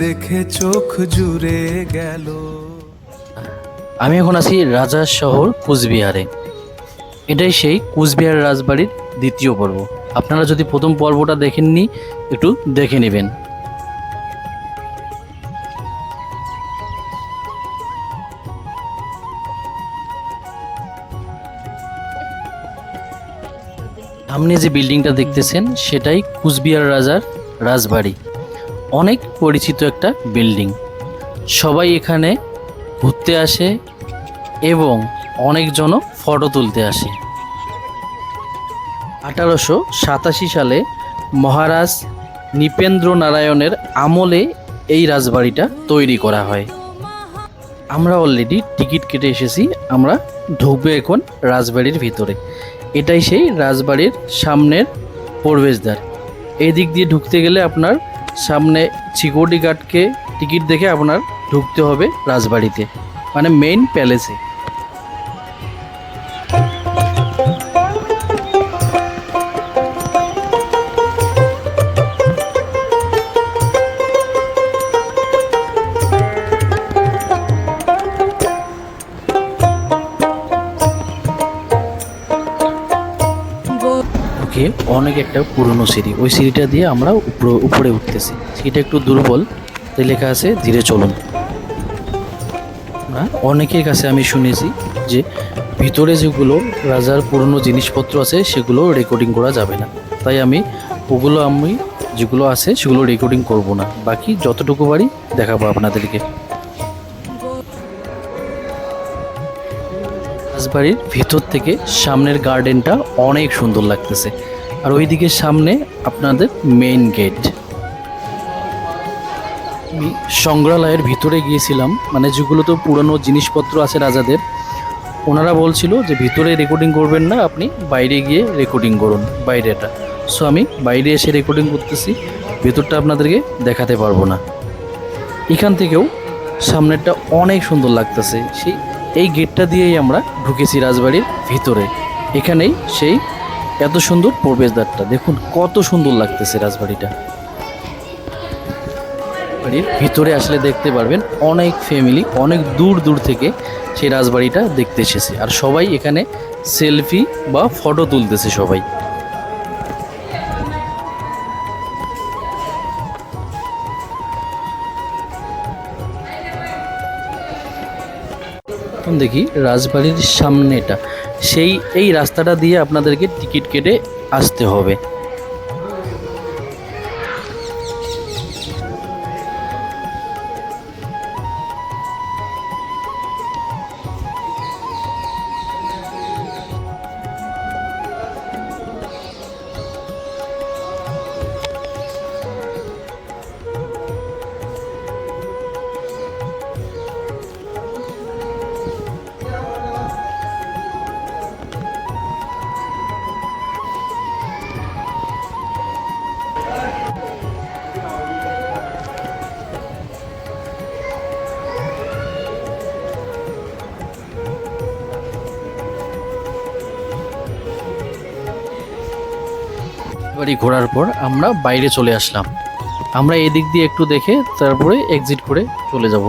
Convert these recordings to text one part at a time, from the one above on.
দেখে চোখ জুড়ে গেল। আমি এখন আছি রাজার শহর কুচবিহারে। এটাই সেই কুচবিহার রাজবাড়ির দ্বিতীয় পর্ব। আপনারা যদি প্রথম পর্বটা দেখেননি একটু দেখে নেবেন। সামনে যে বিল্ডিংটা দেখতেছেন সেটাই কুচবিহার রাজার রাজবাড়ি। অনেক পরিচিত একটা বিল্ডিং। সবাই এখানে ঘুরতে আসে এবং অনেকজনও ফটো তুলতে আসে। 1887 সালে মহারাজ নৃপেন্দ্র নারায়ণের আমলে এই রাজবাড়িটা তৈরি করা হয়। আমরা অলরেডি টিকিট কেটে এসেছি, আমরা ঢুকবো এখন রাজবাড়ির ভিতরে। এটাই সেই রাজবাড়ির সামনের প্রবেশদ্বার। এই দিক দিয়ে ঢুকতে গেলে আপনার সামনে সিকিউরিটি গার্ডকে টিকিট দেখে আপনার ঢুকতে হবে রাজবাড়িতে, মানে মেইন প্যালেসে। অনেক একটা পুরনো সিঁড়ি, ওই সিঁড়িটা দিয়ে আমরা উপরে উঠতেছি। সিঁড়িটা একটু দুর্বল, তাই লেখা আছে ধীরে চলুন। অনেকের কাছে আমি শুনেছি যে ভিতরে যেগুলো রাজার পুরনো জিনিসপত্র আছে সেগুলো রেকর্ডিং করা যাবে না, তাই আমি যেগুলো আছে সেগুলো রেকর্ডিং করব না, বাকি যতটুকু পারি দেখাবো আপনাদেরকে। রাজবাড়ির ভিতর থেকে সামনের গার্ডেনটা অনেক সুন্দর লাগতেছে, আর ওইদিকে সামনে আপনাদের মেইন গেট। আমি সংগ্রহালয়ের ভিতরে গিয়েছিলাম, মানে যেগুলো তো পুরনো জিনিসপত্র আছে রাজাদের, ওনারা বলছিল যে ভিতরে রেকর্ডিং করবেন না, আপনি বাইরে গিয়ে রেকর্ডিং করুন বাইরেটা। সো আমি বাইরে এসে রেকর্ডিং করতেছি, ভেতরটা আপনাদেরকে দেখাতে পারবো না। এখান থেকেও সামনেরটা অনেক সুন্দর লাগতেছে। এই গেটটা দিয়েই আমরা ঢুকেছি রাজবাড়ির ভিতরে। এখানেই সেই এত সুন্দর প্রবেশদ্বারটা, দেখুন কত সুন্দর লাগতেছে রাজবাড়িটা। বাড়ির ভিতরে আসলে দেখতে পারবেন অনেক ফ্যামিলি অনেক দূর দূর থেকে সেই রাজবাড়িটা দেখতে এসেছে, আর সবাই এখানে সেলফি বা ফটো তুলতেছে সবাই। দেখি রাজবাড়ির সামনেটা, এই রাস্তাটা দিয়ে আপনাদেরকে টিকিট কেটে আসতে হবে। বাড়ি ঘোরার পর আমরা বাইরে চলে আসলাম। আমরা এদিক দিয়ে একটু দেখে তারপরে এক্সিট করে চলে যাব।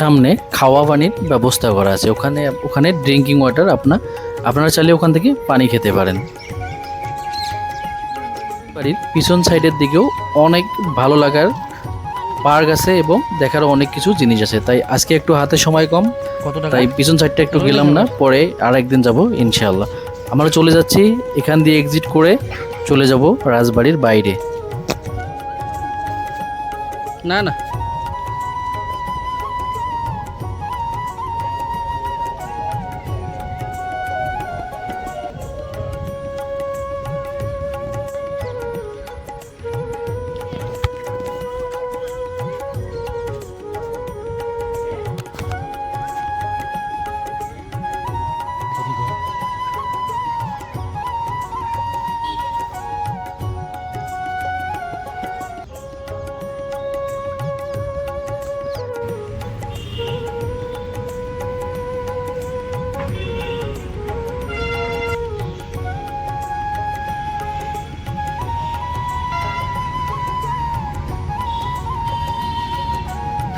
সামনে খাওয়া পানির ব্যবস্থা করা আছে, ওখানে ড্রিঙ্কিং ওয়াটার আপনারা চাইলে ওখান থেকে পানি খেতে পারেন। বাড়ির পিছন সাইডের দিকেও অনেক ভালো লাগার পার্ক আছে এবং দেখারও অনেক কিছু জিনিস আছে, তাই আজকে একটু হাতে সময় কম, তাই পিছন সাইডটা একটু গেলাম না, পরে আর একদিন যাব ইনশাআল্লাহ। আমরা চলে যাচ্ছি, এখান দিয়ে এক্সিট করে চলে যাব রাজবাড়ির বাইরে। না না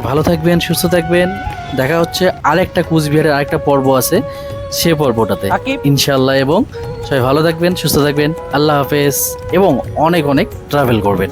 ভালো থাকবেন, সুস্থ থাকবেন। দেখা হচ্ছে আরেকটা কুচবিহারের আরেকটা পর্ব আছে, সে পর্বটাতে ইনশাল্লাহ। এবং সবাই ভালো থাকবেন, সুস্থ থাকবেন। আল্লাহ হাফেজ এবং অনেক অনেক ট্রাভেল করবেন।